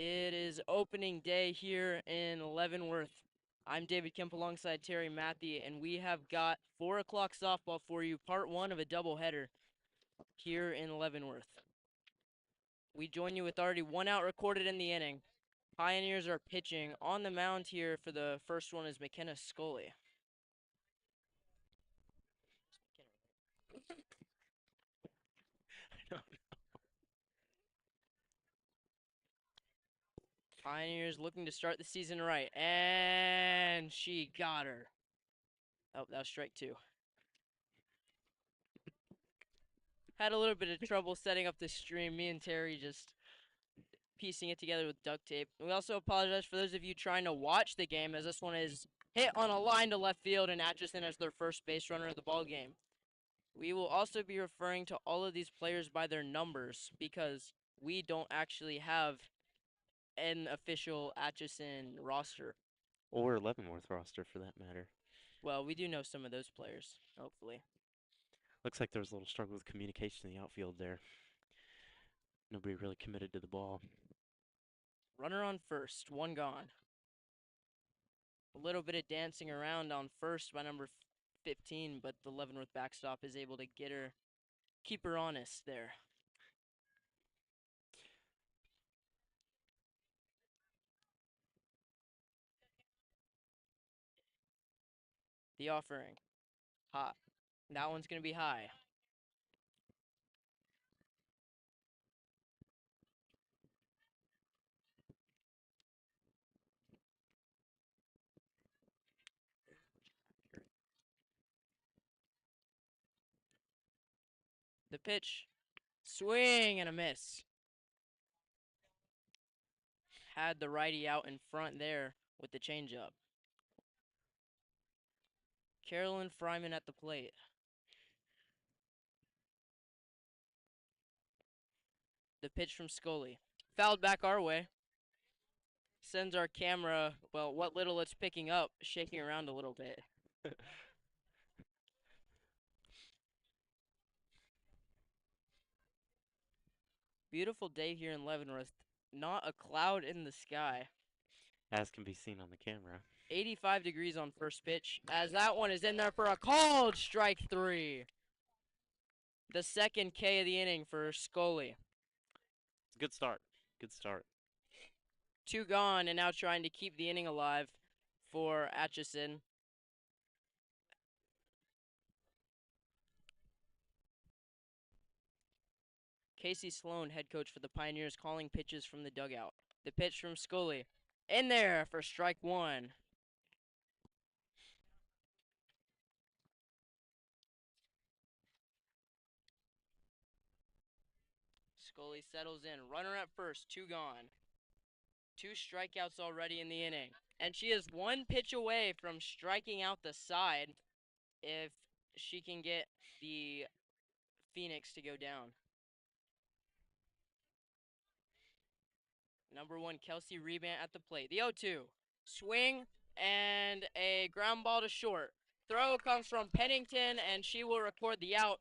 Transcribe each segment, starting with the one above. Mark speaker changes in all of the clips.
Speaker 1: It is opening day here in Leavenworth. I'm David Kemp alongside Terry Matthew, and we have got 4 o'clock softball for you, part one of a doubleheader here in Leavenworth. We join you with already 1 out recorded in the inning. Pioneers are pitching. On the mound here for the first one is McKenna Scully. Pioneers looking to start the season right, and she got her. Oh, that was strike two. Had a little bit of trouble setting up the stream. Me and Terry just piecing it together with duct tape. We also apologize for those of you trying to watch the game, as this one is hit on a line to left field, and Atchison as their first base runner of the ball game. We will also be referring to all of these players by their numbers because we don't actually have an official Atchison roster.
Speaker 2: Or Leavenworth roster, for that matter.
Speaker 1: Well, we do know some of those players, hopefully.
Speaker 2: Looks like there was a little struggle with communication in the outfield there. Nobody really committed to the ball.
Speaker 1: Runner on first, one gone. A little bit of dancing around on first by number 15, but the Leavenworth backstop is able to get her, keep her honest there. The offering, hot. That one's going to be high. The pitch, swing and a miss. Had the righty out in front there with the changeup. Carolyn Fryman at the plate. The pitch from Scully. Fouled back our way. Sends our camera, well, what little it's picking up, shaking around a little bit. Beautiful day here in Leavenworth. Not a cloud in the sky.
Speaker 2: As can be seen on the camera.
Speaker 1: 85 degrees on first pitch, as that one is in there for a called strike three. The second K of the inning for Scully.
Speaker 2: It's a good start. Good start.
Speaker 1: Two gone, and now trying to keep the inning alive for Atchison. Casey Sloan, head coach for the Pioneers, calling pitches from the dugout. The pitch from Scully. In there for strike one. Scully settles in. Runner at first, two gone. Two strikeouts already in the inning. And she is one pitch away from striking out the side if she can get the Phoenix to go down. Number one, Kelsey Rebant at the plate. The 0-2. Swing and a ground ball to short. Throw comes from Pennington, and she will record the out.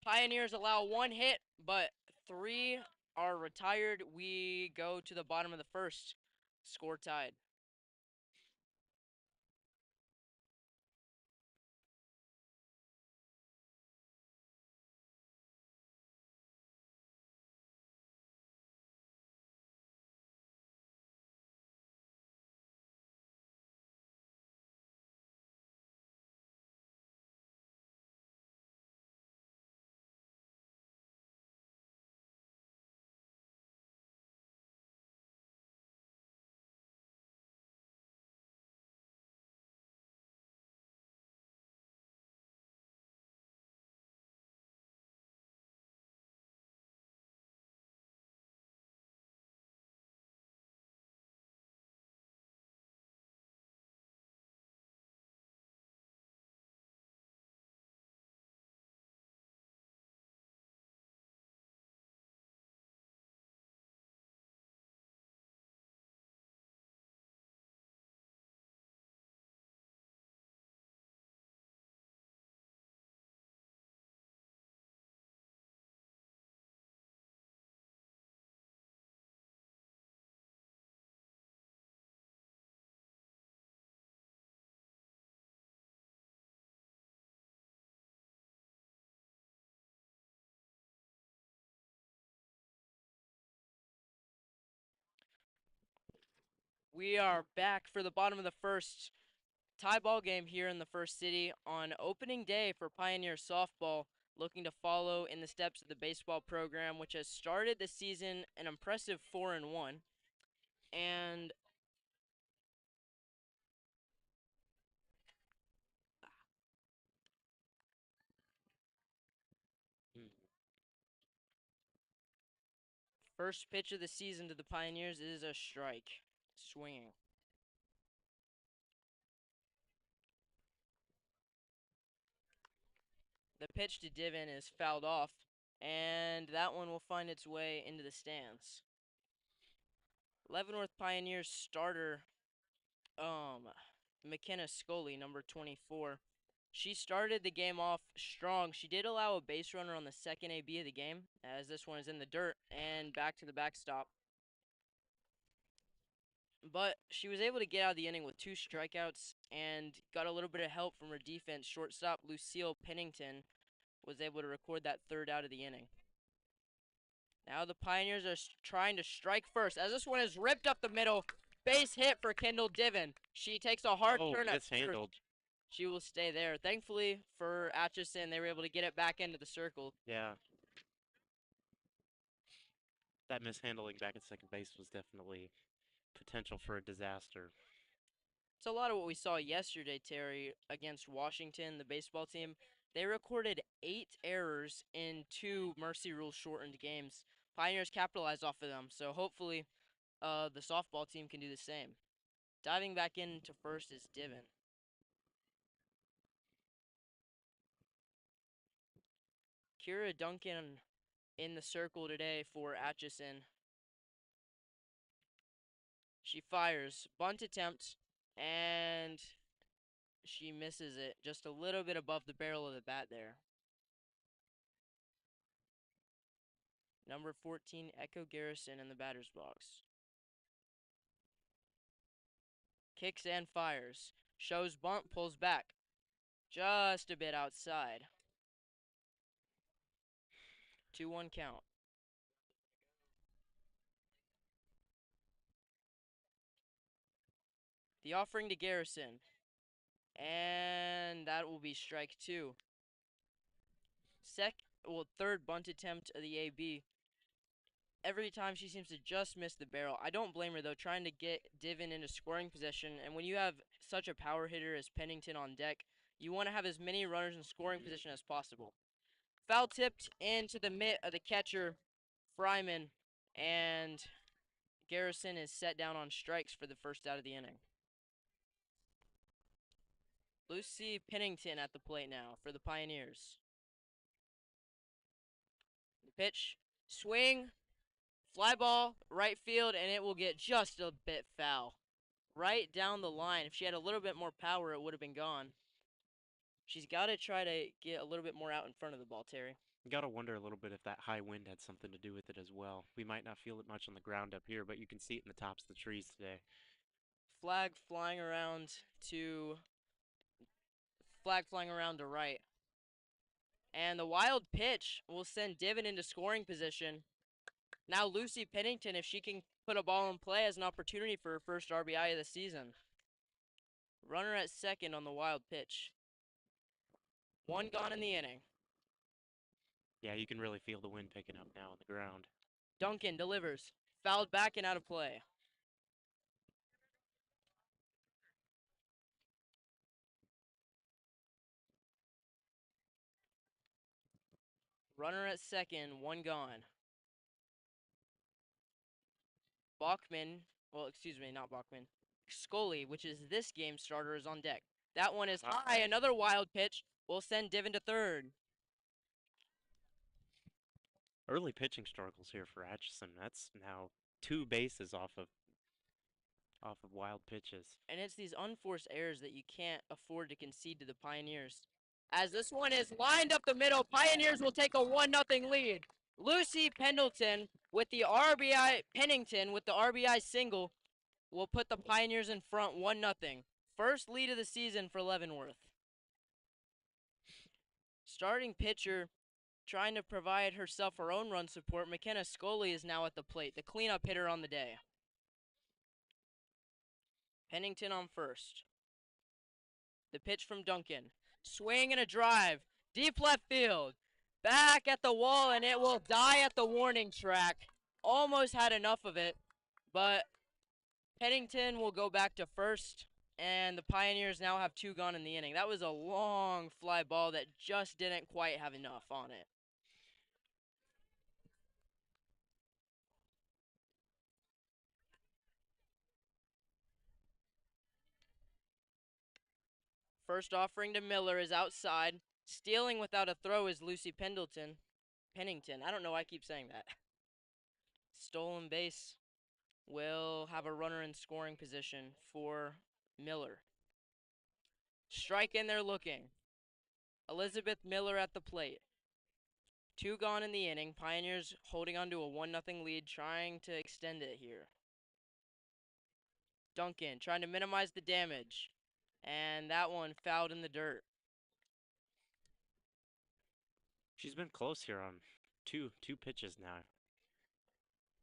Speaker 1: Pioneers allow one hit, but three are retired. We go to the bottom of the first. Score tied. We are back for the bottom of the first tie ball game here in the First City on opening day for Pioneer softball, looking to follow in the steps of the baseball program, which has started the season an impressive 4-1. And
Speaker 2: Mm.
Speaker 1: first pitch of the season to the Pioneers is a strike. Swinging. The pitch to Divin is fouled off, and that one will find its way into the stands. Leavenworth Pioneers starter, McKenna Scully, number 24. She started the game off strong. She did allow a base runner on the second AB of the game, as this one is in the dirt and back to the backstop. But she was able to get out of the inning with 2 strikeouts and got a little bit of help from her defense. Shortstop Lucille Pennington was able to record that third out of the inning. Now the Pioneers are trying to strike first, as this one is ripped up the middle. Base hit for Kendall Divin. She takes a hard turn at first.
Speaker 2: Mishandled.
Speaker 1: She will stay there. Thankfully for Atchison, they were able to get it back into the circle.
Speaker 2: Yeah. That mishandling back at second base was definitely potential for a disaster.
Speaker 1: It's a lot of what we saw yesterday, Terry, against Washington, the baseball team. They recorded 8 errors in 2 mercy rule shortened games. Pioneers capitalized off of them, so hopefully the softball team can do the same. Diving back into first is Divin. Kira Duncan in the circle today for Atchison. She fires, bunt attempt, and she misses it just a little bit above the barrel of the bat there. Number 14, Echo Garrison in the batter's box. Kicks and fires. Shows bunt, pulls back. Just a bit outside. 2-1 count. The offering to Garrison. And that will be strike 2. Third bunt attempt of the AB. Every time she seems to just miss the barrel. I don't blame her though, trying to get Divin into scoring position. And when you have such a power hitter as Pennington on deck, you want to have as many runners in scoring position as possible. Foul tipped into the mitt of the catcher, Fryman, and Garrison is set down on strikes for the first out of the inning. Lucy Pennington at the plate now for the Pioneers. The pitch, swing, fly ball, right field, and it will get just a bit foul. Right down the line. If she had a little bit more power, it would have been gone. She's got to try to get a little bit more out in front of the ball, Terry.
Speaker 2: You gotta wonder a little bit if that high wind had something to do with it as well. We might not feel it much on the ground up here, but you can see it in the tops of the trees today.
Speaker 1: Flag flying around to right. And the wild pitch will send Divin into scoring position. Now Lucy Pennington, if she can put a ball in play, has an opportunity for her first RBI of the season. Runner at second on the wild pitch. 1 gone in the inning.
Speaker 2: Yeah, you can really feel the wind picking up now on the ground.
Speaker 1: Duncan delivers. Fouled back and out of play. Runner at second, 1 gone. Not Bachman. Scully, which is this game's starter, is on deck. That one is high. Another wild pitch will send Divin to third.
Speaker 2: Early pitching struggles here for Atchison. That's now 2 bases off of wild pitches.
Speaker 1: And it's these unforced errors that you can't afford to concede to the Pioneers. As this one is lined up the middle, Pioneers will take a 1-0 lead. Lucy Pennington with the RBI single will put the Pioneers in front 1-0. First lead of the season for Leavenworth. Starting pitcher trying to provide herself her own run support, McKenna Scully is now at the plate, the cleanup hitter on the day. Pennington on first. The pitch from Duncan. Swing and a drive. Deep left field. Back at the wall, and it will die at the warning track. Almost had enough of it, but Pennington will go back to first, and the Pioneers now have 2 gone in the inning. That was a long fly ball that just didn't quite have enough on it. First offering to Miller is outside. Stealing without a throw is Lucy Pendleton. Pennington. I don't know why I keep saying that. Stolen base will have a runner in scoring position for Miller. Strike in there looking. Elizabeth Miller at the plate. 2 gone in the inning. Pioneers holding on to a 1-0 lead, trying to extend it here. Duncan trying to minimize the damage. And that one fouled in the dirt.
Speaker 2: She's been close here on two pitches now.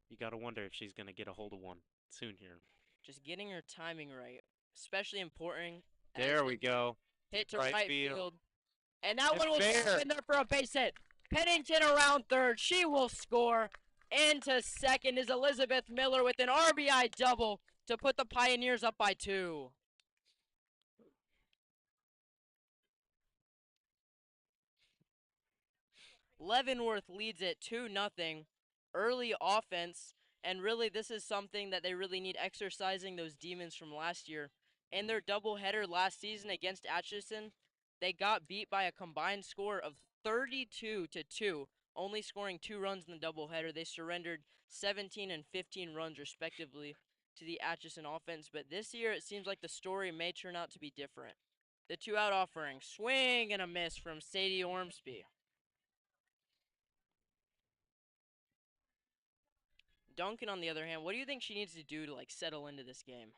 Speaker 2: You gotta wonder if she's gonna get a hold of one soon here.
Speaker 1: Just getting her timing right, especially important.
Speaker 2: There we go.
Speaker 1: Hit to
Speaker 2: Right
Speaker 1: right
Speaker 2: field.
Speaker 1: field. And that
Speaker 2: It's
Speaker 1: one will
Speaker 2: fair.
Speaker 1: in there for a base hit. Pennington around third. She will score. Into second is Elizabeth Miller with an RBI double to put the Pioneers up by 2. Leavenworth leads it 2-0. Early offense, and really this is something that they really need, exercising those demons from last year. In their doubleheader last season against Atchison, they got beat by a combined score of 32-2, only scoring 2 runs in the doubleheader. They surrendered 17 and 15 runs respectively to the Atchison offense, but this year it seems like the story may turn out to be different. The 2-out offering, swing and a miss from Sadie Ormsby. Duncan, on the other hand, what do you think she needs to do to settle into this game?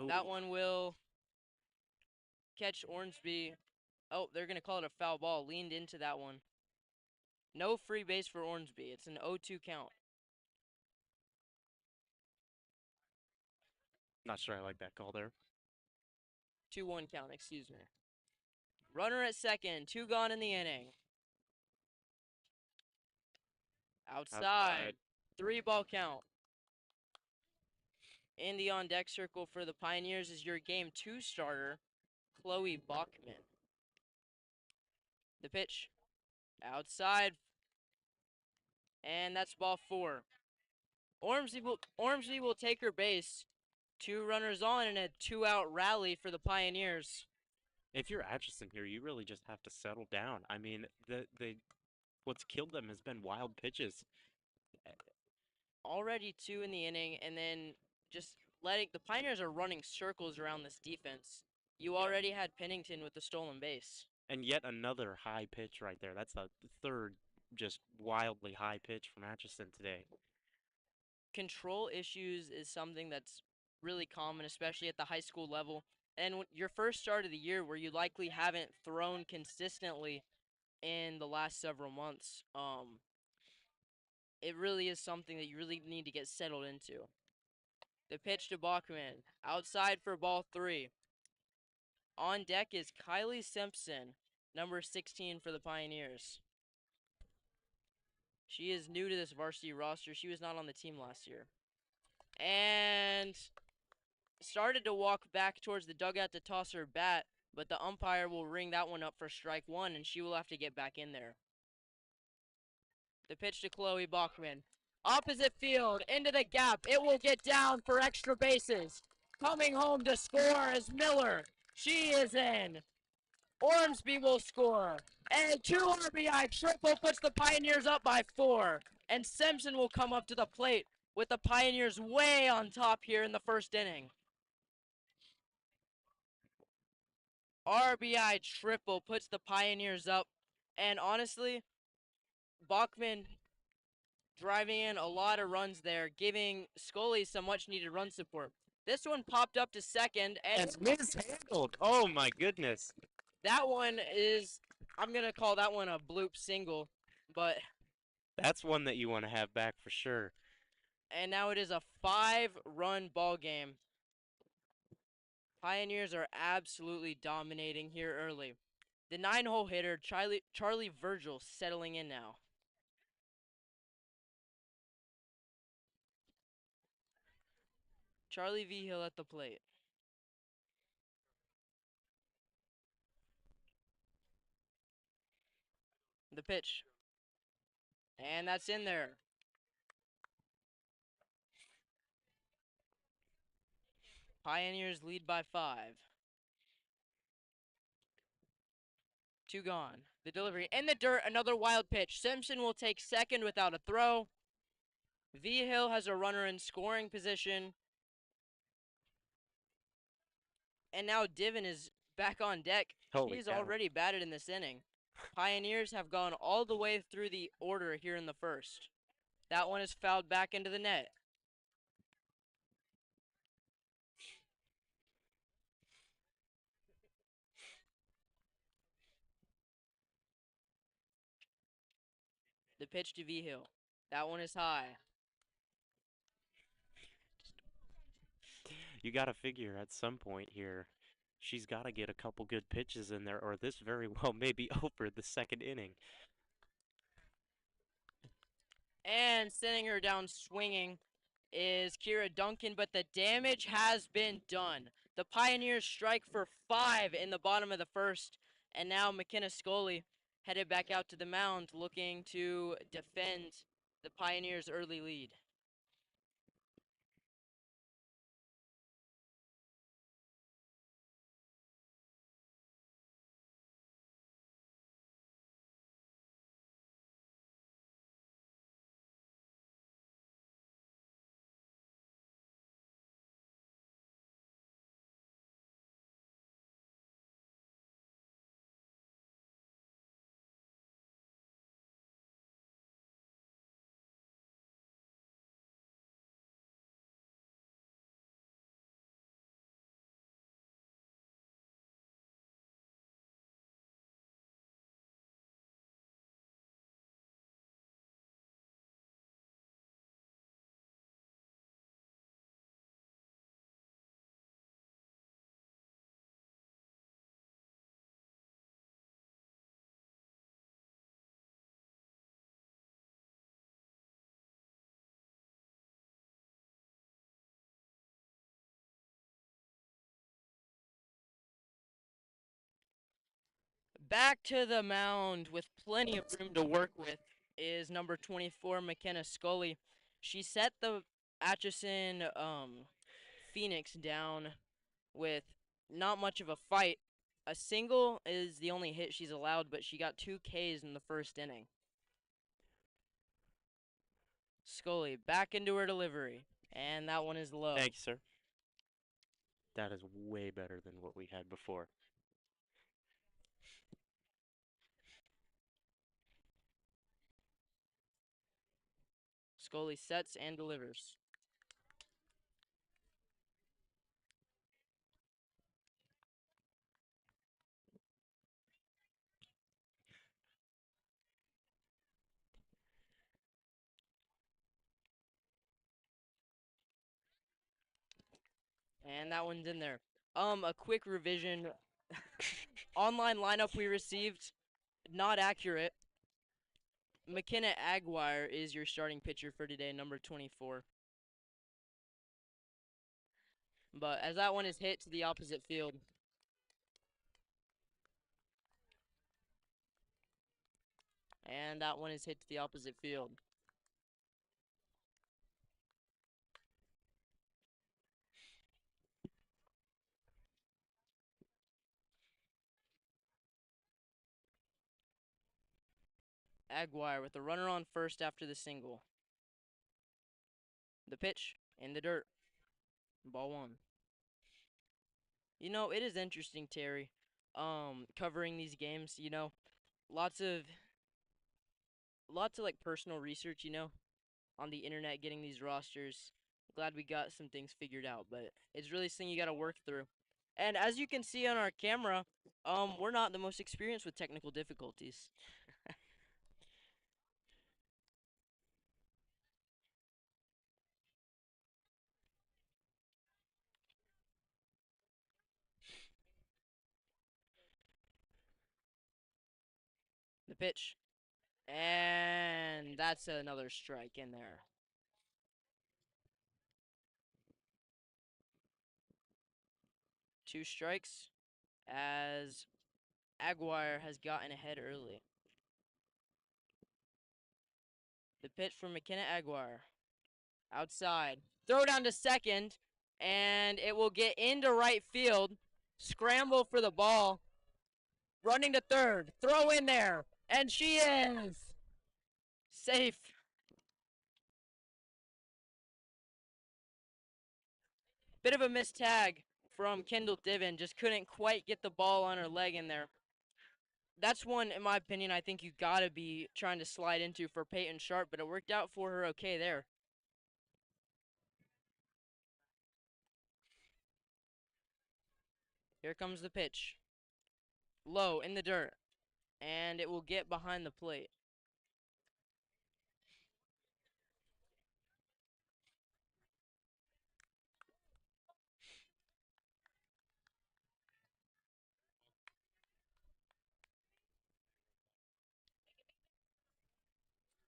Speaker 1: That one will catch Ormsby. Oh, they're gonna call it a foul ball. Leaned into that one. No free base for Ormsby. It's an 0-2 count.
Speaker 2: Not sure I like that call there.
Speaker 1: 2-1 count, excuse me. Runner at second. 2 gone in the inning. Outside. 3-ball count. In the on-deck circle for the Pioneers is your Game 2 starter, Chloe Bachman. The pitch. Outside. And that's ball 4. Ormsby will take her base. 2 runners on and a 2-out rally for the Pioneers.
Speaker 2: If you're Atchison here, you really just have to settle down. I mean, what's killed them has been wild pitches.
Speaker 1: Already 2 in the inning, and then just letting the Pioneers are running circles around this defense. You already had Pennington with the stolen base.
Speaker 2: And yet another high pitch right there. That's the third just wildly high pitch from Atchison today.
Speaker 1: Control issues is something that's really common, especially at the high school level. And your first start of the year, where you likely haven't thrown consistently in the last several months, it really is something that you really need to get settled into. The pitch to Bachman, outside for ball 3. On deck is Kylie Simpson, number 16 for the Pioneers. She is new to this varsity roster. She was not on the team last year. And started to walk back towards the dugout to toss her bat, but the umpire will ring that one up for strike 1, and she will have to get back in there. The pitch to Chloe Bachman. Opposite field, into the gap. It will get down for extra bases. Coming home to score is Miller. She is in. Ormsby will score. And 2 RBI triple puts the Pioneers up by 4. And Simpson will come up to the plate with the Pioneers way on top here in the first inning. RBI triple puts the Pioneers up. And honestly, Bachman driving in a lot of runs there, giving Scully some much-needed run support. This one popped up to second, and
Speaker 2: mishandled. Oh my goodness.
Speaker 1: That one is, I'm going to call that one a bloop single, but...
Speaker 2: That's one that you want to have back for sure.
Speaker 1: And now it is a 5-run ball game. Pioneers are absolutely dominating here early. The 9-hole hitter, Charlie Virgil, settling in now. Charlie V. Hill at the plate. The pitch. And that's in there. Pioneers lead by 5. 2 gone. The delivery in the dirt, another wild pitch. Simpson will take second without a throw. V. Hill has a runner in scoring position. And now Divin is back on deck.
Speaker 2: Holy
Speaker 1: He's
Speaker 2: cow.
Speaker 1: already batted in this inning. Pioneers have gone all the way through the order here in the first. That one is fouled back into the net. The pitch to V. Hill. That one is high.
Speaker 2: You got to figure at some point here, she's got to get a couple good pitches in there, or this very well may be over the second inning.
Speaker 1: And sending her down swinging is Kira Duncan, but the damage has been done. The Pioneers strike for 5 in the bottom of the first, and now McKenna Scully headed back out to the mound looking to defend the Pioneers' early lead. Back to the mound with plenty of room to work with is number 24, McKenna Scully. She set the Atchison Phoenix down with not much of a fight. A single is the only hit she's allowed, but she got 2 Ks in the first inning. Scully back into her delivery, and that one is low.
Speaker 2: Thank you, sir. That is way better than what we had before.
Speaker 1: Scully sets and delivers. And that one's in there. A quick revision. Online lineup we received, not accurate. McKenna Aguirre is your starting pitcher for today, number 24. But as that one is hit to the opposite field. And that one is hit to the opposite field. Aguirre with a runner on first after the single. The pitch in the dirt. Ball 1. You know, it is interesting, Terry, covering these games, lots of like personal research, on the internet getting these rosters. Glad we got some things figured out, but it's really something you got to work through. And as you can see on our camera, we're not the most experienced with technical difficulties. pitch. And that's another strike in there. Two strikes as Aguirre has gotten ahead early. The pitch from McKenna Aguirre. Outside. Throw down to second, and it will get into right field. Scramble for the ball. Running to third. Throw in there. And she is safe. Bit of a missed tag from Kendall Diven. Just couldn't quite get the ball on her leg in there. That's one, in my opinion, I think you gotta be trying to slide into for Peyton Sharp, but it worked out for her okay there. Here comes the pitch. Low in the dirt, and it will get behind the plate.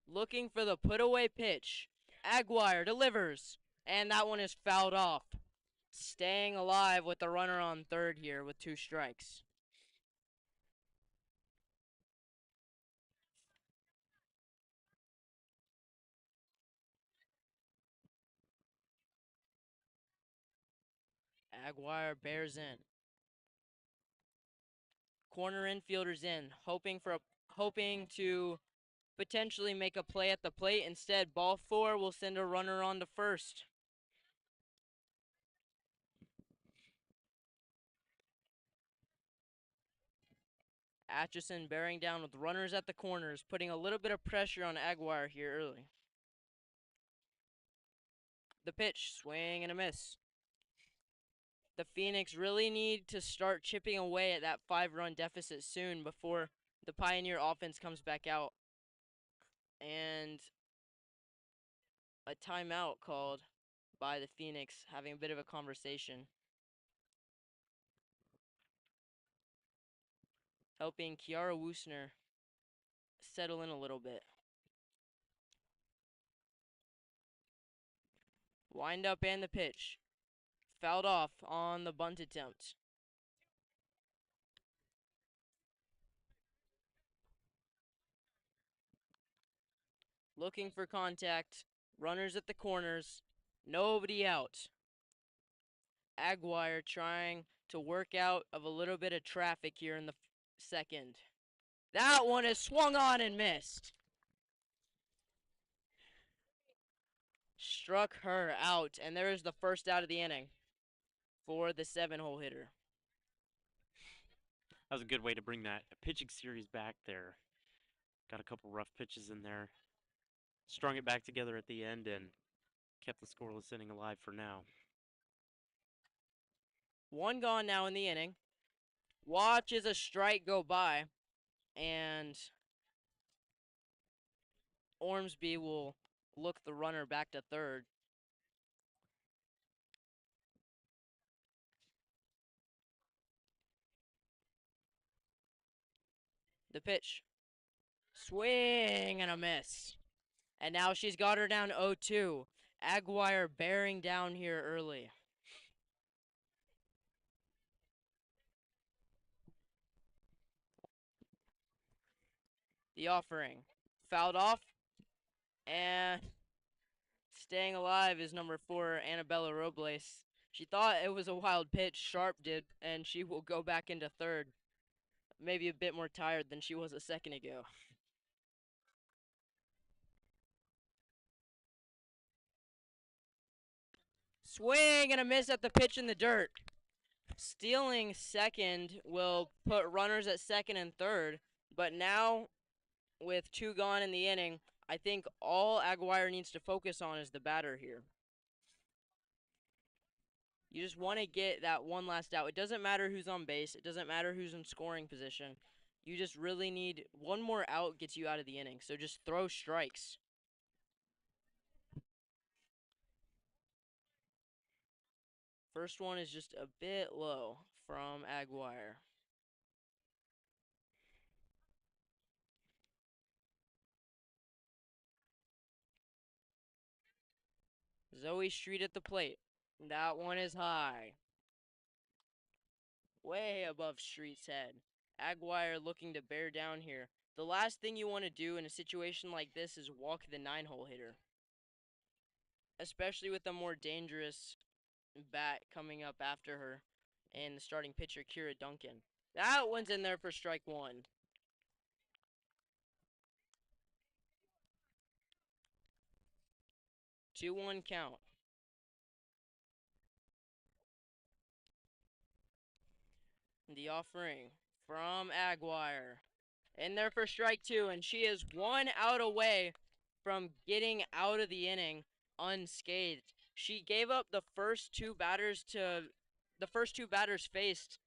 Speaker 1: Looking for the put-away pitch. Aguirre delivers, and that one is fouled off. Staying alive with the runner on third here with two strikes. Aguirre bears in. Corner infielders in, hoping to potentially make a play at the plate. Instead, ball four will send a runner on to first. Atchison bearing down with runners at the corners, putting a little bit of pressure on Aguirre here early. The pitch, swing and a miss. The Phoenix really need to start chipping away at that 5-run deficit soon before the Pioneer offense comes back out. And a timeout called by the Phoenix, having a bit of a conversation. Helping Kiara Woosner settle in a little bit. Wind up and the pitch. Fouled off on the bunt attempt. Looking for contact. Runners at the corners. Nobody out. Aguirre trying to work out of a little bit of traffic here in the second. That one is swung on and missed. Struck her out, and there is the first out of the inning for the 7-hole hitter.
Speaker 2: That was a good way to bring that pitching series back there. Got a couple rough pitches in there. Strung it back together at the end and kept the scoreless inning alive for now.
Speaker 1: One gone now in the inning. Watches a strike go by, and Ormsby will look the runner back to third. The pitch. Swing and a miss. And now she's got her down 0-2. Aguirre bearing down here early. The offering. Fouled off. And staying alive is number 4, Annabella Robles. She thought it was a wild pitch, Sharp did, and she will go back into third. Maybe a bit more tired than she was a second ago. Swing and a miss at the pitch in the dirt. Stealing second will put runners at second and third, but now with 2 gone in the inning, I think all Aguirre needs to focus on is the batter here. You just want to get that one last out. It doesn't matter who's on base. It doesn't matter who's in scoring position. You just really need one more out gets you out of the inning. So just throw strikes. First one is just a bit low from Aguirre. Zoe Street at the plate. That one is high. Way above Street's head. Aguirre looking to bear down here. The last thing you want to do in a situation like this is walk the 9-hole hitter. Especially with a more dangerous bat coming up after her and the starting pitcher, Kira Duncan. That one's in there for strike one. 2-1 count. The offering from Aguirre. In there for strike two, and she is 1 out away from getting out of the inning unscathed. She gave up the first two batters faced.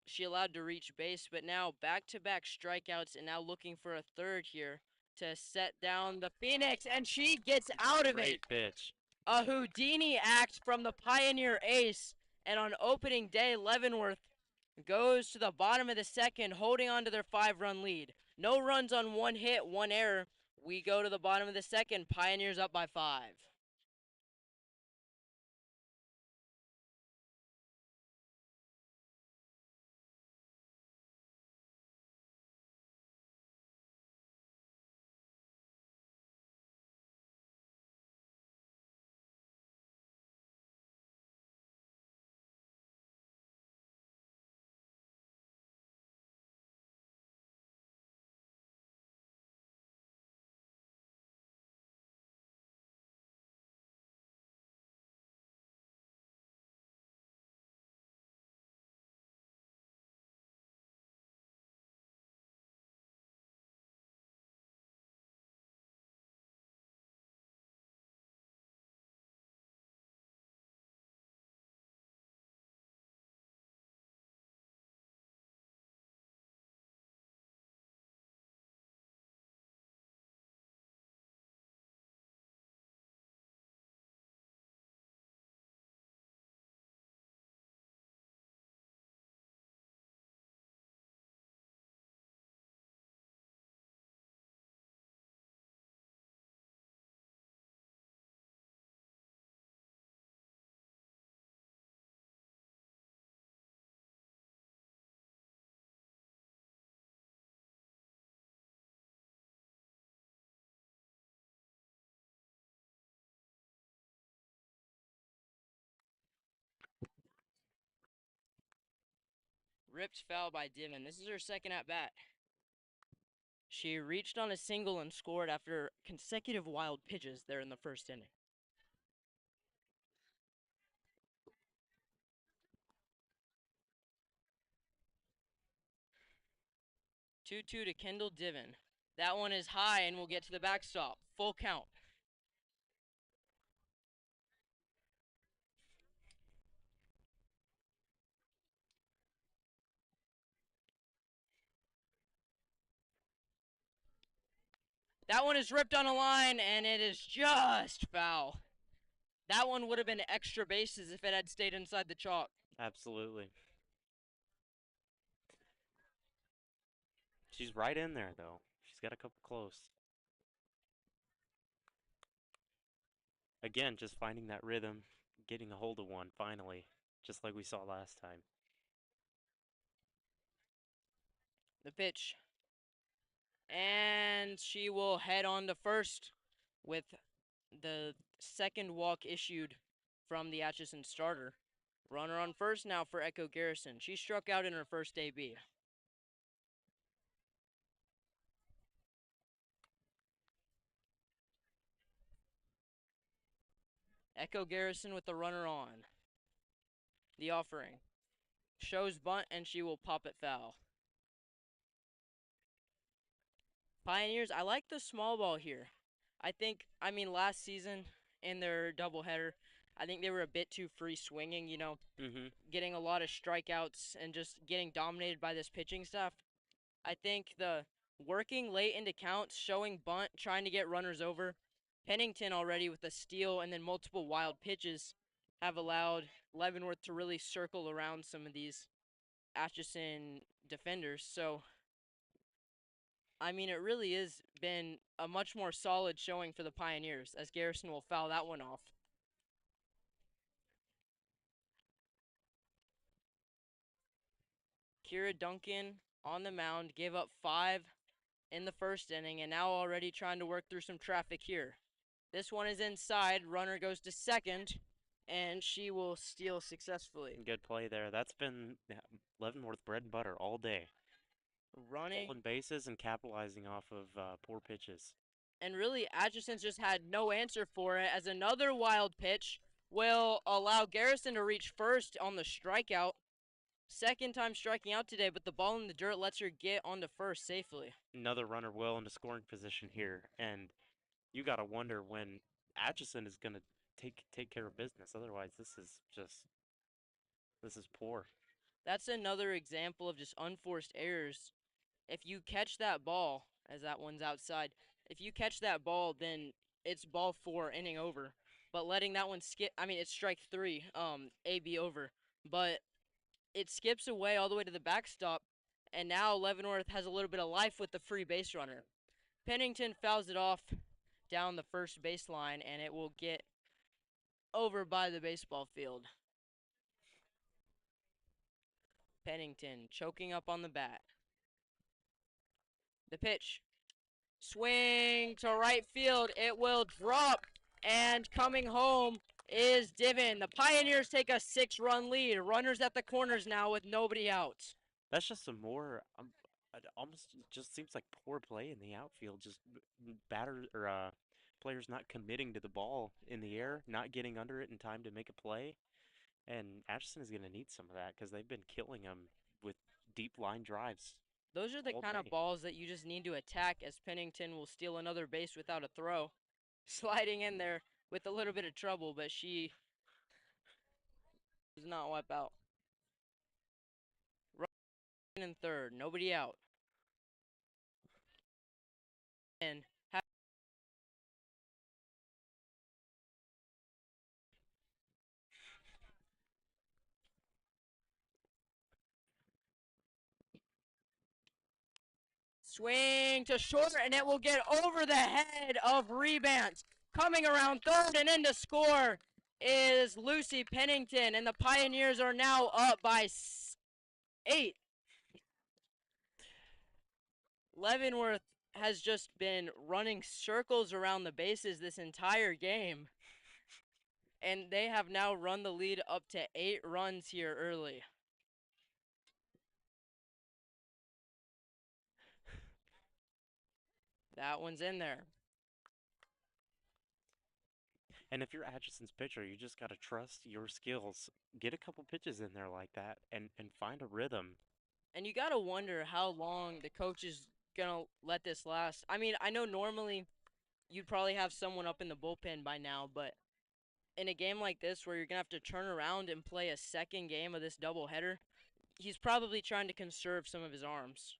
Speaker 1: She allowed to reach base, but now back-to-back strikeouts and now looking for a third here to set down the Phoenix, and she gets out of it.
Speaker 2: Great pitch.
Speaker 1: A Houdini act from the Pioneer ace, and on opening day, Leavenworth goes to the bottom of the second, holding on to their 5-run lead. No runs on 1 hit, 1 error. We go to the bottom of the second, Pioneers up by 5. Ripped foul by Divin. This is her second at bat. She reached on a single and scored after consecutive wild pitches there in the first inning. 2-2 to Kendall Divin. That one is high and will get to the backstop. Full count. That one is ripped on a line, and it is just foul. That one would have been extra bases if it had stayed inside the chalk.
Speaker 2: Absolutely. She's right in there, though. She's got a couple close. Again, just finding that rhythm, getting a hold of one finally, just like we saw last time.
Speaker 1: The pitch. And she will head on to first with the second walk issued from the Atchison starter. Runner on first now for Echo Garrison. She struck out in her first AB. Echo Garrison with the runner on. The offering. Shows bunt, and she will pop it foul. Pioneers, I like the small ball here. Last season in their doubleheader, I think they were a bit too free swinging, getting a lot of strikeouts and just getting dominated by this pitching staff. I think the working late into counts, showing bunt, trying to get runners over, Pennington already with a steal and then multiple wild pitches have allowed Leavenworth to really circle around some of these Atchison defenders. So, it really has been a much more solid showing for the Pioneers as Garrison will foul that one off. Kira Duncan on the mound gave up 5 in the first inning and now already trying to work through some traffic here. This one is inside. Runner goes to second, and she will steal successfully.
Speaker 2: Good play there. That's been Leavenworth bread and butter all day.
Speaker 1: Running.
Speaker 2: Pulling bases and capitalizing off of poor pitches.
Speaker 1: And really, Atchison's just had no answer for it, as another wild pitch will allow Garrison to reach first on the strikeout. Second time striking out today, but the ball in the dirt lets her get onto first safely.
Speaker 2: Another runner well into scoring position here, and you gotta wonder when Atchison is gonna take care of business. Otherwise, this is poor.
Speaker 1: That's another example of just unforced errors. If you catch that ball, as that one's outside, if you catch that ball, then it's ball 4, inning over. But letting that one skip, I mean, it's strike 3, AB over. But it skips away all the way to the backstop, and now Leavenworth has a little bit of life with the free base runner. Pennington fouls it off down the first baseline, and it will get over by the baseball field. Pennington choking up on the bat. The pitch. Swing to right field. It will drop, and coming home is Divin. The Pioneers take a 6-run lead. Runners at the corners now with nobody out.
Speaker 2: That's just some more. It almost just seems like poor play in the outfield. Just batter or players not committing to the ball in the air, not getting under it in time to make a play. And Atchison is going to need some of that because they've been killing them with deep line drives.
Speaker 1: Those are the
Speaker 2: all
Speaker 1: kind of
Speaker 2: day.
Speaker 1: balls that you just need to attack, as Pennington will steal another base without a throw. Sliding in there with a little bit of trouble, but she does not wipe out. Running in third, nobody out. And swing to short, and it will get over the head of Rebant. Coming around third and in to score is Lucy Pennington, and the Pioneers are now up by 8. Leavenworth has just been running circles around the bases this entire game, and they have now run the lead up to 8 runs here early. That one's in there.
Speaker 2: And if you're Atchison's pitcher, you just got to trust your skills. Get a couple pitches in there like that and find a rhythm.
Speaker 1: And you got to wonder how long the coach is going to let this last. I mean, I know normally you'd probably have someone up in the bullpen by now, but in a game like this where you're going to have to turn around and play a second game of this doubleheader, he's probably trying to conserve some of his arms,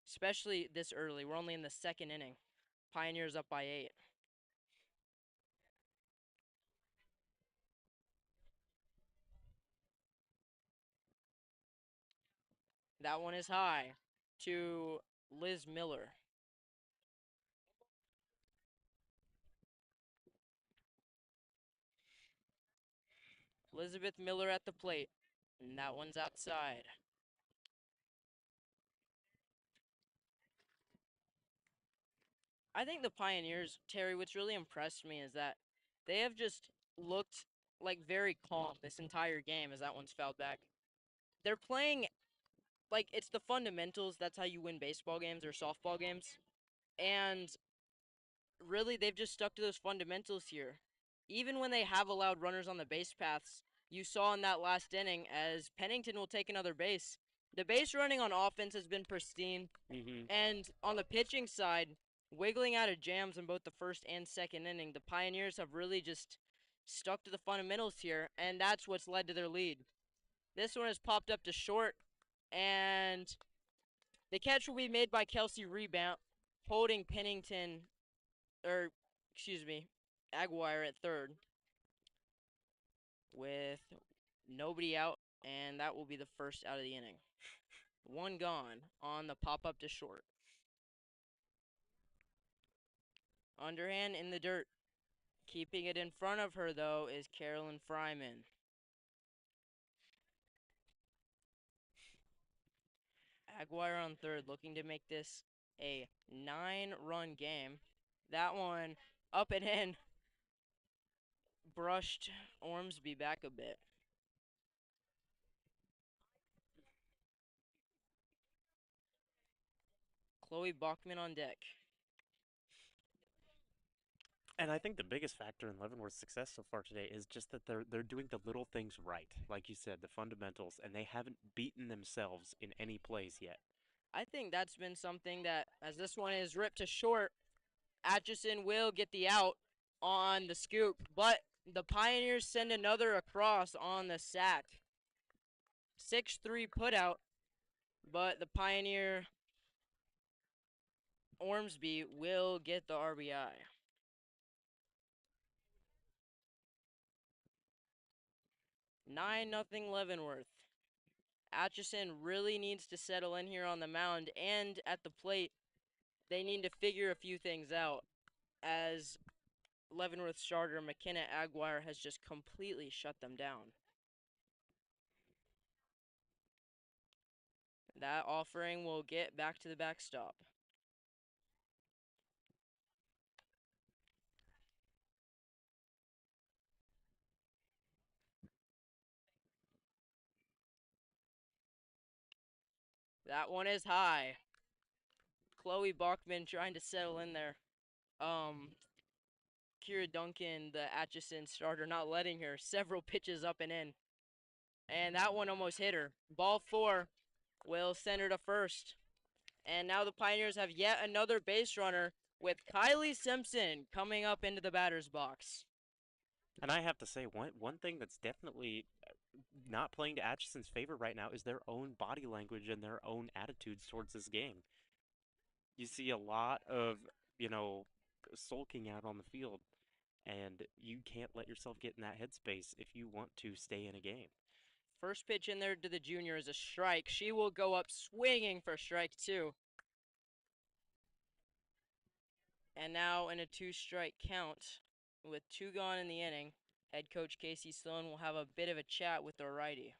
Speaker 1: especially this early. We're only in the second inning. Pioneers up by 8. That one is high to Liz Miller. Elizabeth Miller at the plate, and that one's outside. I think the Pioneers, Terry, what's really impressed me is that they have just looked like very calm this entire game as that one's fouled back. They're playing like it's the fundamentals. That's how you win baseball games or softball games. And really, they've just stuck to those fundamentals here. Even when they have allowed runners on the base paths, you saw in that last inning as Pennington will take another base. The base running on offense has been pristine. And on the pitching side, wiggling out of jams in both the first and second inning, the Pioneers have really just stuck to the fundamentals here, and that's what's led to their lead. This one has popped up to short, and the catch will be made by Kelsey Rebant, holding Pennington, or excuse me, Aguirre at third with nobody out, and that will be the first out of the inning. One gone on the pop-up to short. Underhand in the dirt. Keeping it in front of her, though, is Carolyn Fryman. Aguirre on third, looking to make this a 9-run game. That one up and in, brushed Ormsby back a bit. Chloe Bachman on deck.
Speaker 2: And I think the biggest factor in Leavenworth's success so far today is just that they're doing the little things right, like you said, the fundamentals, and they haven't beaten themselves in any plays yet.
Speaker 1: I think that's been something that, as this one is ripped to short, Atchison will get the out on the scoop, but the Pioneers send another across on the sack. 6-3 putout, but the Pioneer Ormsby will get the RBI. 9-0 Leavenworth. Atchison really needs to settle in here on the mound, and at the plate, they need to figure a few things out, as Leavenworth starter McKenna Aguirre has just completely shut them down. That offering will get back to the backstop. That one is high. Chloe Bachman trying to settle in there. Kira Duncan, the Atchison starter, not letting her. Several pitches up and in. And that one almost hit her. Ball 4 will send her to first. And now the Pioneers have yet another base runner with Kylie Simpson coming up into the batter's box.
Speaker 2: And I have to say, one thing that's definitely not playing to Atchison's favor right now is their own body language and their own attitudes towards this game. You see a lot of, you know, sulking out on the field, and you can't let yourself get in that headspace if you want to stay in a game.
Speaker 1: First pitch in there to the junior is a strike. She will go up swinging for strike 2. And now in a 2-strike count, with 2 gone in the inning, head coach Casey Sloan will have a bit of a chat with the righty.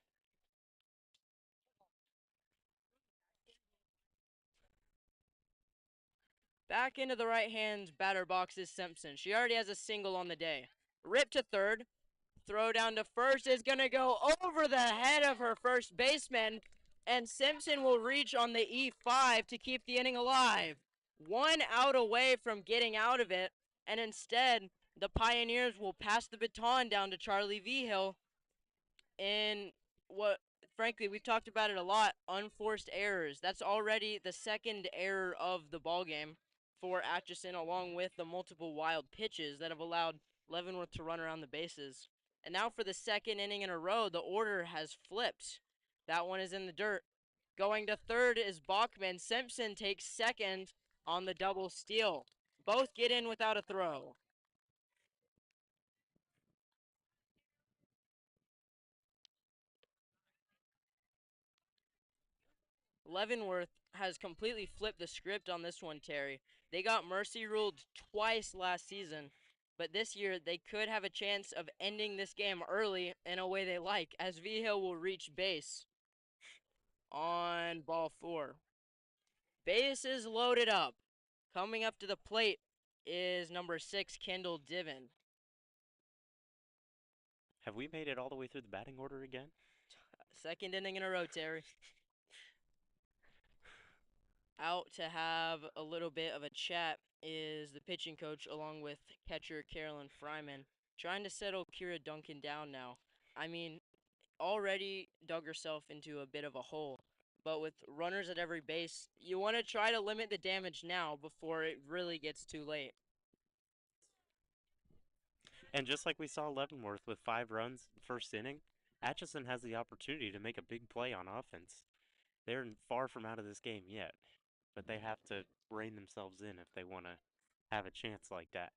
Speaker 1: Back into the right-hand batter box is Simpson. She already has a single on the day. Rip to third. Throw down to first is going to go over the head of her first baseman, and Simpson will reach on the E5 to keep the inning alive. 1 out away from getting out of it, and instead, the Pioneers will pass the baton down to Charlie Vigil in what, frankly, we've talked about it a lot, unforced errors. That's already the second error of the ballgame for Atchison, along with the multiple wild pitches that have allowed Leavenworth to run around the bases. And now for the second inning in a row, the order has flipped. That one is in the dirt. Going to third is Bachman. Simpson takes second on the double steal. Both get in without a throw. Leavenworth has completely flipped the script on this one, Terry. They got mercy ruled twice last season, but this year they could have a chance of ending this game early in a way they like, as Vigil will reach base on ball 4. Base is loaded up. Coming up to the plate is number 6, Kendall Diven.
Speaker 2: Have we made it all the way through the batting order again?
Speaker 1: Second inning in a row, Terry. Out to have a little bit of a chat is the pitching coach, along with catcher Carolyn Fryman, trying to settle Kira Duncan down now. I mean, already dug herself into a bit of a hole, but with runners at every base, you want to try to limit the damage now before it really gets too late.
Speaker 2: And just like we saw Leavenworth with 5 runs first inning, Atchison has the opportunity to make a big play on offense. They're far from out of this game yet, but they have to rein themselves in if they want to have a chance like that.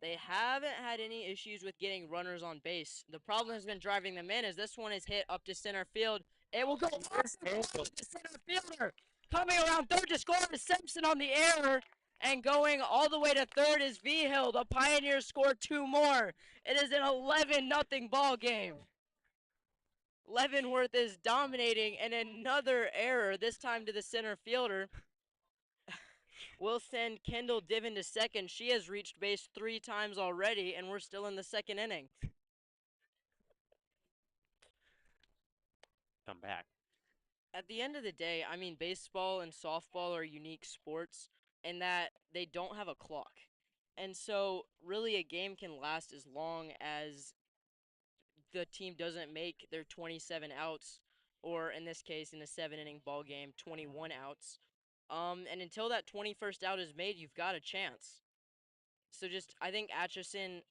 Speaker 1: They haven't had any issues with getting runners on base. The problem has been driving them in, as this one is hit up to center field. It will go off the center fielder. Coming around third to score is Simpson on the air. And going all the way to third is Vigil. The Pioneers score 2 more. It is an 11-0 ball game. Leavenworth is dominating, and another error, this time to the center fielder, will send Kendall Divin to second. She has reached base 3 times already, and we're still in the second inning.
Speaker 2: Come back.
Speaker 1: At the end of the day, I mean, baseball and softball are unique sports in that they don't have a clock. And so, really, a game can last as long as the team doesn't make their 27 outs, or in this case, in a 7 inning ball game, 21 outs. And until that 21st out is made, you've got a chance. So just, I think Atchison,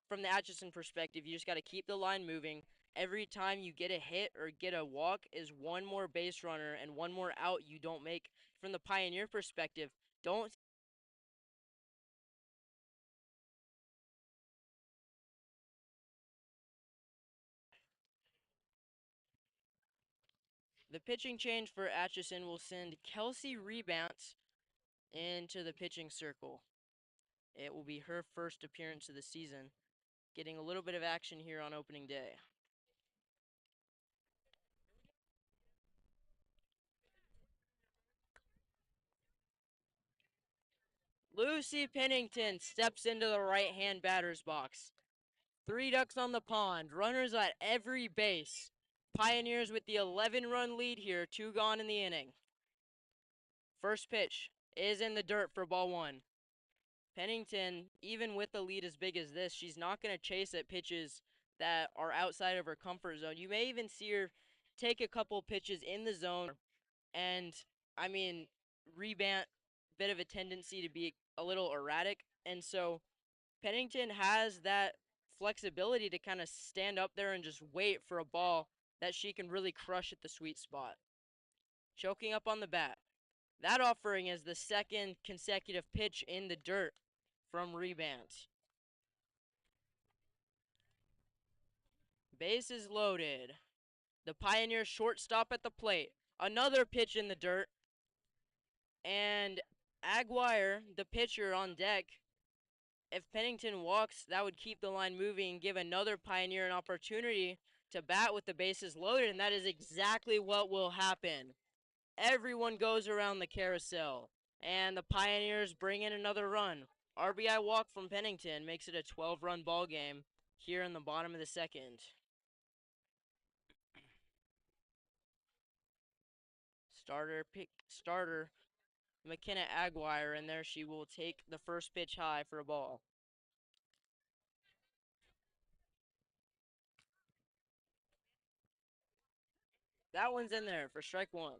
Speaker 1: from the Atchison perspective, you just got to keep the line moving. Every time you get a hit or get a walk is one more base runner and one more out you don't make. From the Pioneer perspective, don't. The pitching change for Atchison will send Kelsey Rebant into the pitching circle. It will be her first appearance of the season, getting a little bit of action here on opening day. Lucy Pennington steps into the right-hand batter's box. 3 ducks on the pond, runners at every base. Pioneers with the 11-run lead here, 2 gone in the inning. First pitch is in the dirt for ball 1. Pennington, even with a lead as big as this, she's not going to chase at pitches that are outside of her comfort zone. You may even see her take a couple pitches in the zone, and I mean, Rebant, bit of a tendency to be a little erratic, and so Pennington has that flexibility to kind of stand up there and just wait for a ball that she can really crush at the sweet spot. Choking up on the bat. That offering is the second consecutive pitch in the dirt from Rebant. Bases loaded. The Pioneer shortstop at the plate. Another pitch in the dirt. And Aguirre, the pitcher, on deck. If Pennington walks, that would keep the line moving and give another Pioneer an opportunity to bat with the bases loaded, and that is exactly what will happen. Everyone goes around the carousel, and the Pioneers bring in another run. RBI walk from Pennington makes it a 12-run ball game here in the bottom of the second. Starter McKenna Aguirre in there. She will take the first pitch high for a ball. That one's in there for strike 1.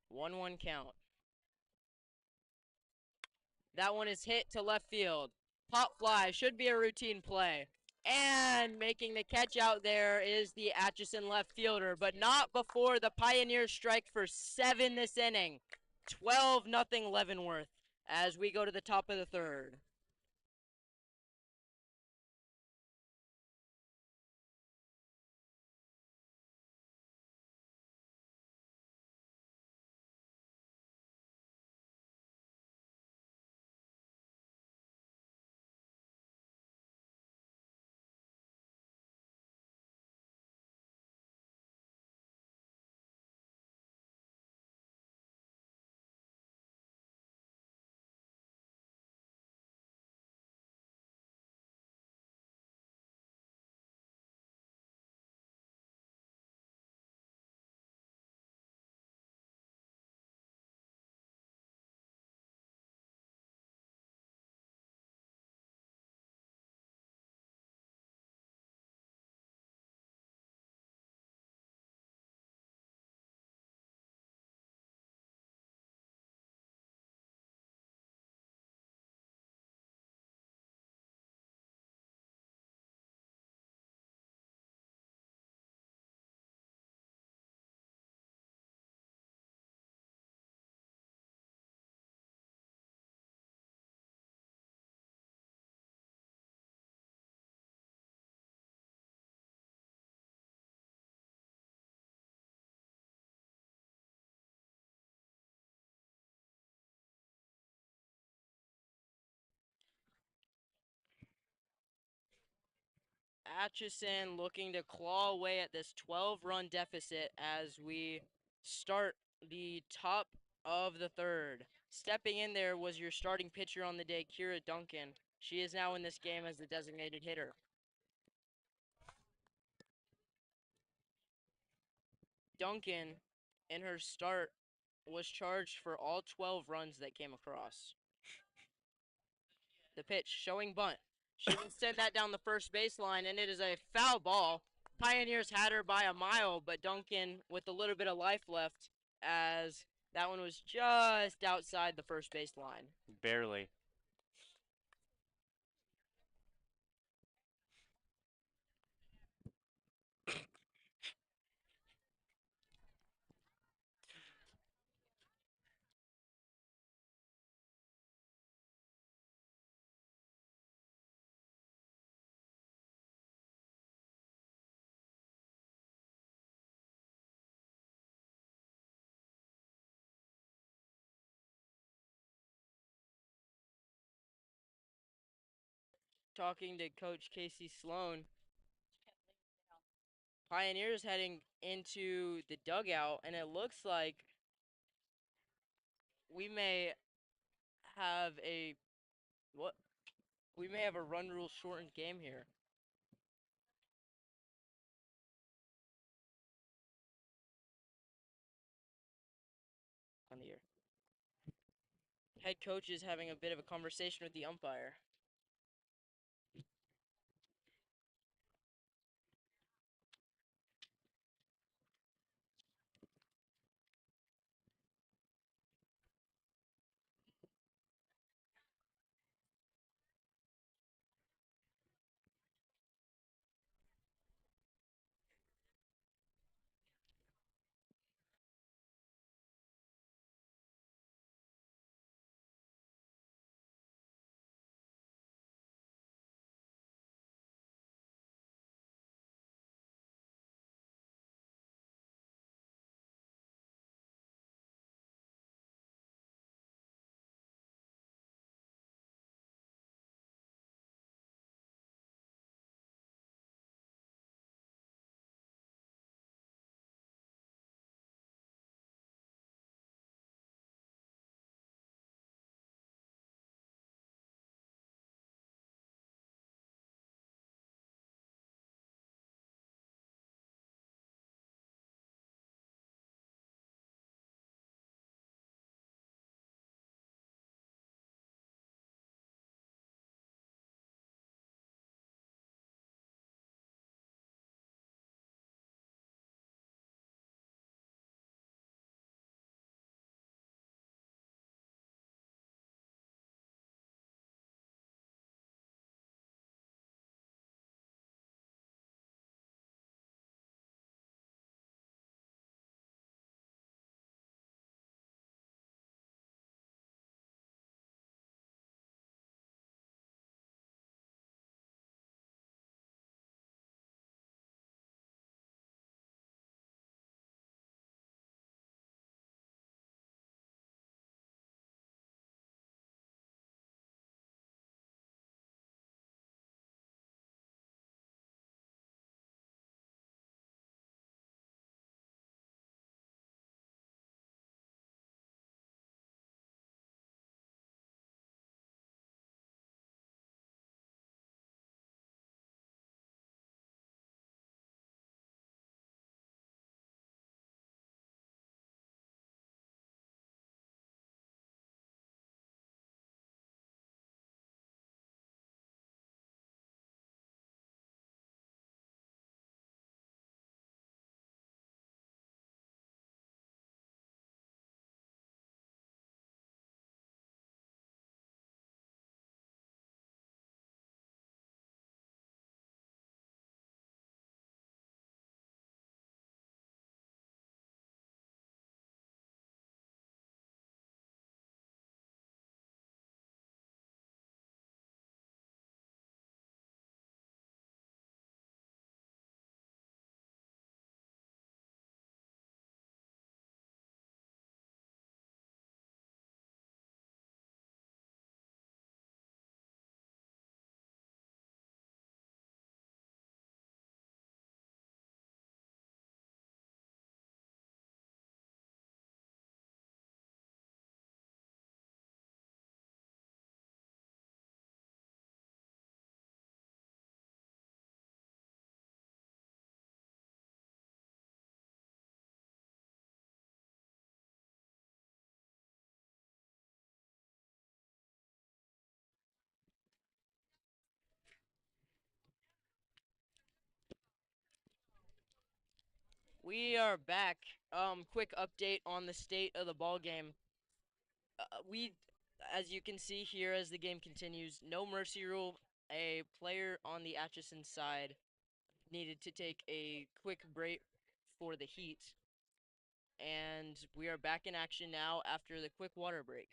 Speaker 1: One count. That one is hit to left field. Pop fly should be a routine play. And making the catch out there is the Atchison left fielder, but not before the Pioneers strike for 7 this inning. 12-0 Leavenworth as we go to the top of the third. Atchison looking to claw away at this 12-run deficit as we start the top of the third. Stepping in there was your starting pitcher on the day, Kira Duncan. She is now in this game as the designated hitter. Duncan, in her start, was charged for all 12 runs that came across. The pitch showing bunt. She will send that down the first baseline, and it is a foul ball. Pioneers had her by a mile, but Duncan with a little bit of life left as that one was just outside the first baseline.
Speaker 2: Barely.
Speaker 1: Talking to Coach Casey Sloan, Pioneers heading into the dugout, and it looks like we may have a what? We may have a run rule shortened game here on the air. Head coach is having a bit of a conversation with the umpire. We are back. Quick update on the state of the ball game. As you can see here, as the game continues, no mercy rule. A player on the Atchison side needed to take a quick break for the heat, and we are back in action now after the quick water break.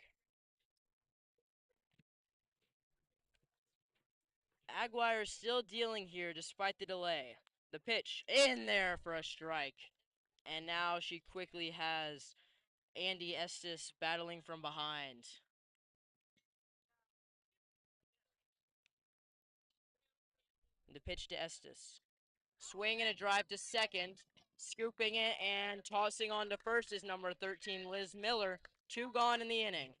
Speaker 1: Aguirre still dealing here despite the delay. The pitch in there for a strike, and now she quickly has Andy Estes battling from behind. The pitch to Estes. Swing and a drive to second. Scooping it and tossing on to first is number 13, Liz Miller. 2 gone in the inning.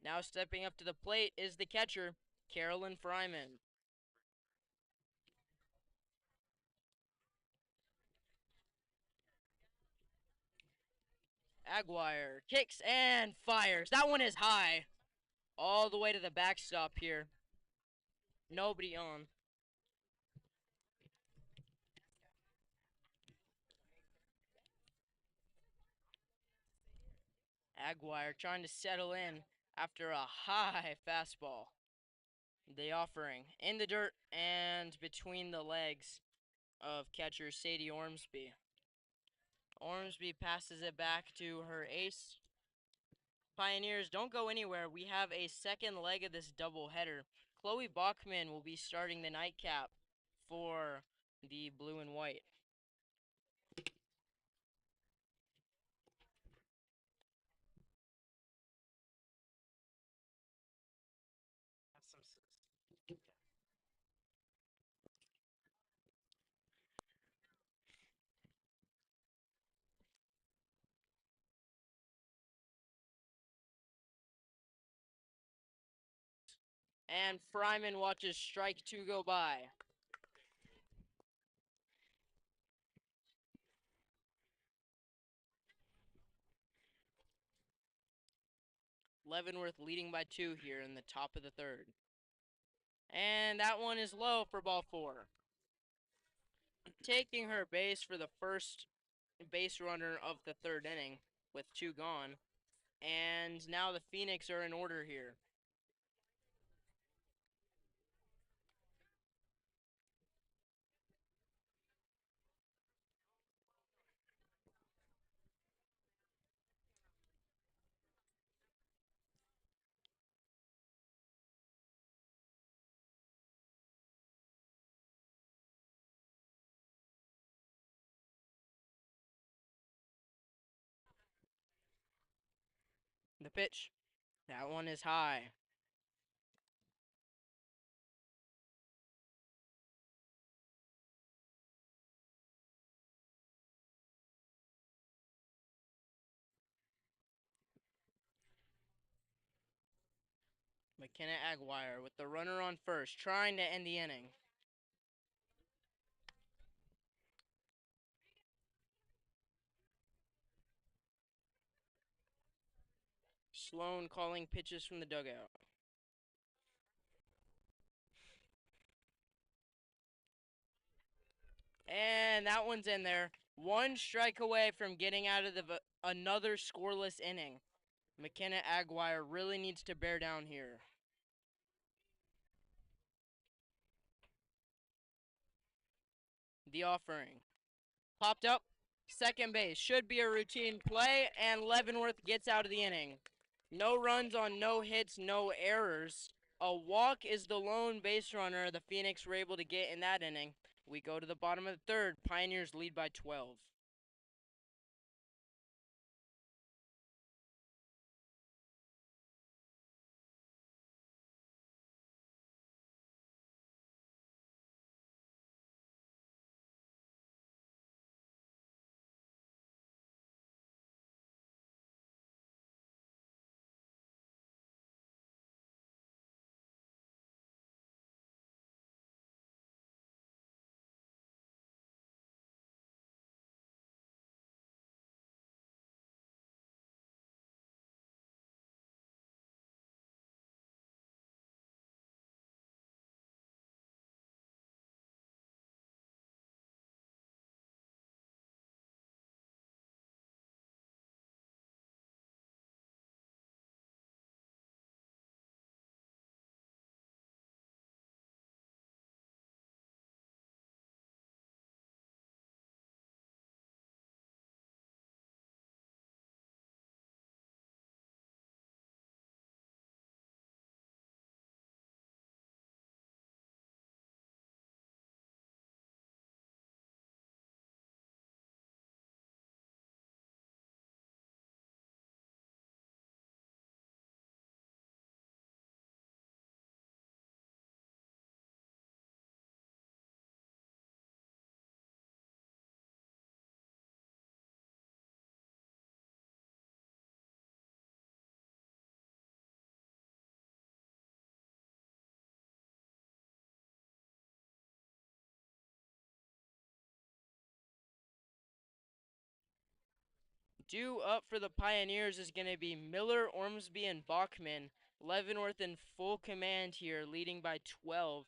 Speaker 1: Now stepping up to the plate is the catcher, Carolyn Fryman. Aguirre kicks and fires. That one is high. All the way to the backstop here. Nobody on. Aguirre trying to settle in after a high fastball. The offering in the dirt and between the legs of catcher Sadie Ormsby. Ormsby passes it back to her ace. Pioneers, don't go anywhere. We have a second leg of this doubleheader. Chloe Bachman will be starting the nightcap for the blue and white. And Fryman watches strike 2 go by. Leavenworth leading by 2 here in the top of the third. And that one is low for ball 4. Taking her base for the first base runner of the third inning with 2 gone. And now the Phoenix are in order here. The pitch. That one is high. McKenna Aguirre with the runner on first, trying to end the inning. Sloan calling pitches from the dugout. And that one's in there. 1 strike away from getting out of another scoreless inning. McKenna Aguirre really needs to bear down here. The offering. Popped up. Second base. Should be a routine play, and Leavenworth gets out of the inning. No runs on no hits, no errors. A walk is the lone base runner the Phoenix were able to get in that inning. We go to the bottom of the third. Pioneers lead by 12. Due up for the Pioneers is going to be Miller, Ormsby, and Bachman. Leavenworth in full command here, leading by 12.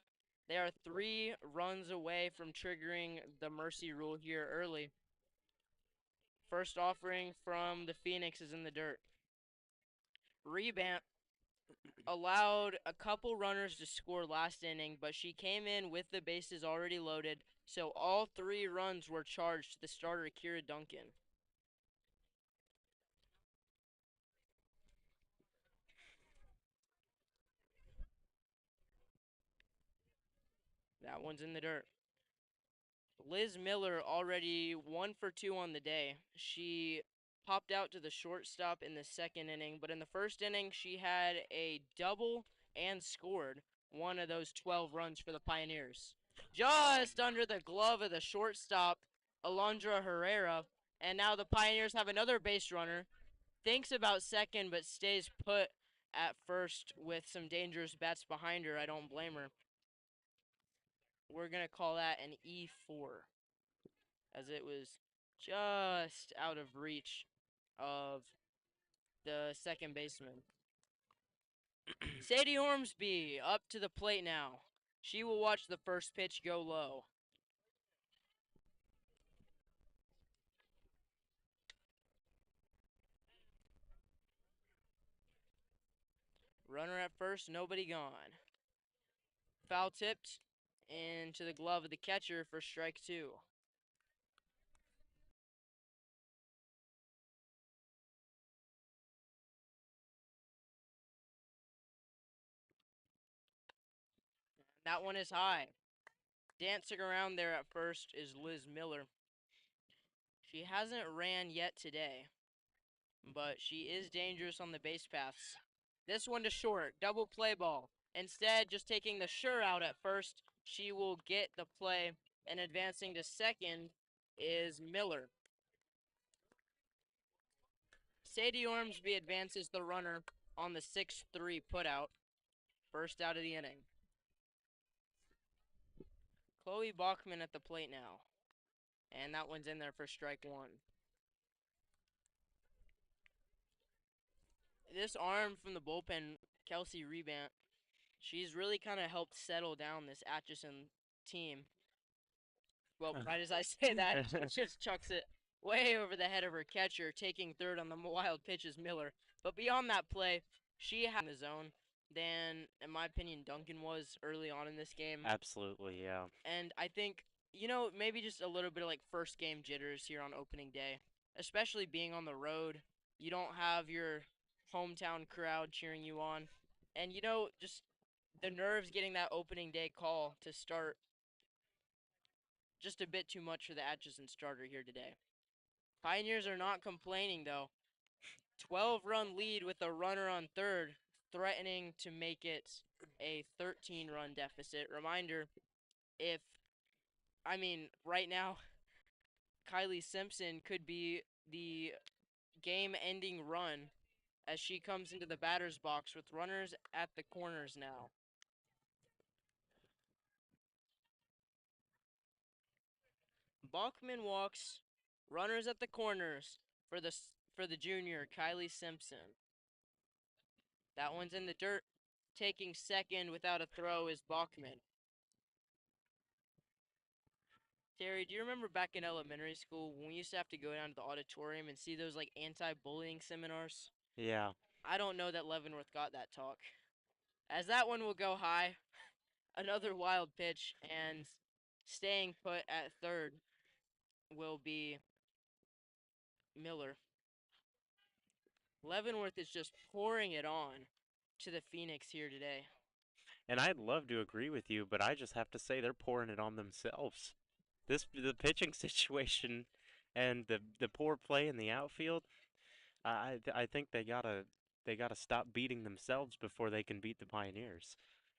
Speaker 1: They are 3 runs away from triggering the mercy rule here early. First offering from the Phoenix is in the dirt. Rebant allowed a couple runners to score last inning, but she came in with the bases already loaded, so all 3 runs were charged to the starter, Kira Duncan. That one's in the dirt. Liz Miller already 1 for 2 on the day. She popped out to the shortstop in the second inning, but in the first inning, she had a double and scored one of those 12 runs for the Pioneers. Just under the glove of the shortstop, Alondra Herrera, and now the Pioneers have another base runner. Thinks about second, but stays put at first with some dangerous bats behind her. I don't blame her. We're going to call that an E4, as it was just out of reach of the second baseman. Sadie Ormsby up to the plate now. She will watch the first pitch go low. Runner at first, nobody gone. Foul tipped into the glove of the catcher for strike 2. That one is high. Dancing around there at first is Liz Miller. She hasn't ran yet today, but she is dangerous on the base paths. This one to short, double play ball. Instead, just taking the sure out at first, she will get the play, and advancing to second is Miller. Sadie Ormsby advances the runner on the 6-3 putout, first out of the inning. Chloe Bachman at the plate now, and that one's in there for strike 1. This arm from the bullpen, Kelsey Rebant, she's really kind of helped settle down this Atchison team. Well, right as I say that, she just chucks it way over the head of her catcher, taking third on the wild pitch is Miller. But beyond that play, she had in the zone than, in my opinion, Duncan was early on in this game.
Speaker 2: Absolutely, yeah.
Speaker 1: And I think, maybe just a little bit of like first game jitters here on opening day, especially being on the road. You don't have your hometown crowd cheering you on. And, just the nerves getting that opening day call to start, just a bit too much for the Atchison starter here today. Pioneers are not complaining, though. 12-run lead with a runner on third, threatening to make it a 13-run deficit. Reminder, right now, Kylie Simpson could be the game-ending run as she comes into the batter's box with runners at the corners now. Bachman walks, runners at the corners for the junior Kylie Simpson. That one's in the dirt. Taking second without a throw is Bachman. Terry, do you remember back in elementary school when we used to have to go down to the auditorium and see those like anti-bullying seminars?
Speaker 2: Yeah.
Speaker 1: I don't know that Leavenworth got that talk. As that one will go high, another wild pitch, and staying put at third will be Miller. Leavenworth is just pouring it on to the Phoenix here today.
Speaker 2: And I'd love to agree with you, but I just have to say they're pouring it on themselves. The pitching situation and the poor play in the outfield, I think they gotta stop beating themselves before they can beat the Pioneers.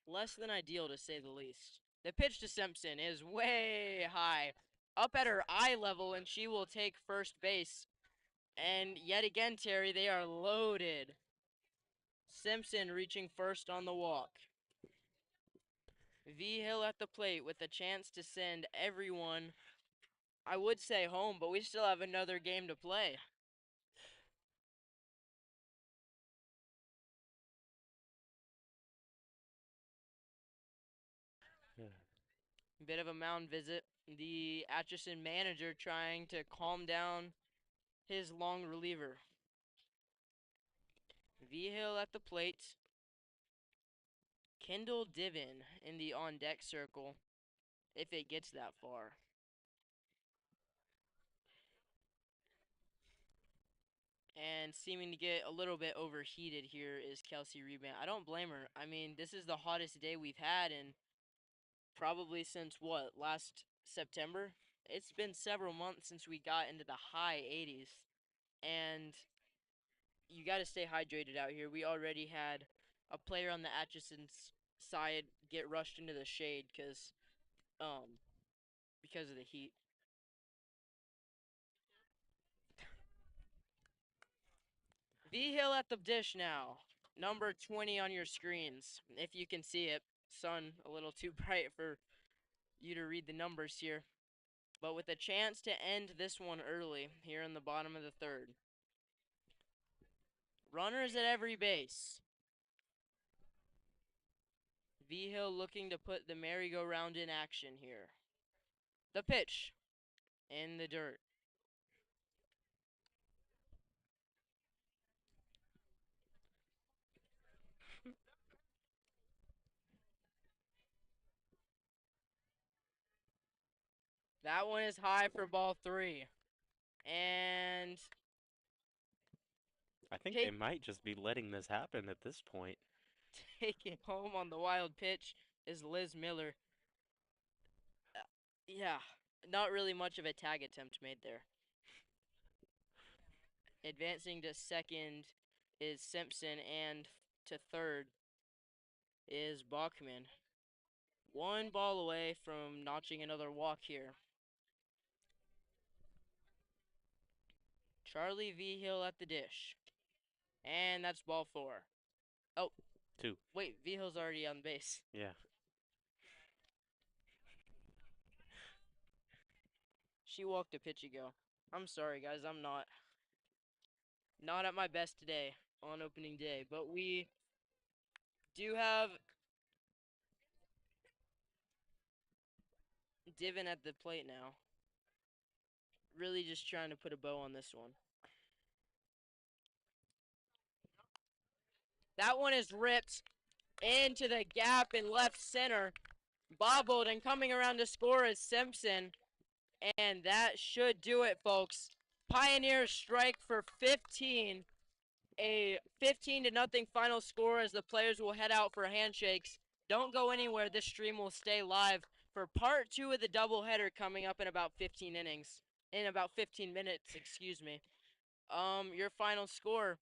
Speaker 1: Less than ideal to say the least. The pitch to Simpson is way high, up at her eye level, and she will take first base. And yet again, Terry, they are loaded. Simpson reaching first on the walk. V Hill at the plate with a chance to send everyone, I would say home, but we still have another game to play. Bit of a mound visit. The Atchison manager trying to calm down his long reliever. V-Hill at the plate. Kendall Divin in the on-deck circle, if it gets that far. And seeming to get a little bit overheated here is Kelsey Rebound. I don't blame her. I mean, this is the hottest day we've had in probably since what, last September? It's been several months since we got into the high 80s. And you got to stay hydrated out here. We already had a player on the Atchison's side get rushed into the shade um because of the heat. V-Hill at the dish now. Number 20 on your screens, if you can see it. Sun a little too bright for you to read the numbers here. But with a chance to end this one early here in the bottom of the third. Runners at every base. V-Hill looking to put the merry-go-round in action here. The pitch in the dirt. That one is high for ball 3. And
Speaker 2: I think they might just be letting this happen at this point.
Speaker 1: taking home on the wild pitch is Liz Miller. Yeah, not really much of a tag attempt made there. Advancing to second is Simpson, and to third is Bachman. One ball away from notching another walk here. Charlie V-Hill at the dish. And that's ball 4. Oh.
Speaker 2: 2.
Speaker 1: Wait, V-Hill's already on base.
Speaker 2: Yeah.
Speaker 1: She walked a pitch ago. I'm sorry, guys. I'm not at my best today on opening day. But we do have Divin at the plate now. Really just trying to put a bow on this one. That one is ripped into the gap in left center. Bobbled, and coming around to score is Simpson. And that should do it, folks. Pioneers strike for 15. A 15-0 final score as the players will head out for handshakes. Don't go anywhere. This stream will stay live for part 2 of the doubleheader coming up in about 15 innings. In about 15 minutes, excuse me. Your final score.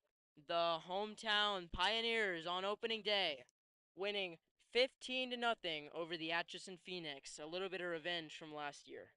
Speaker 1: The hometown Pioneers on opening day winning 15-0 over the Atchison Phoenix. A little bit of revenge from last year.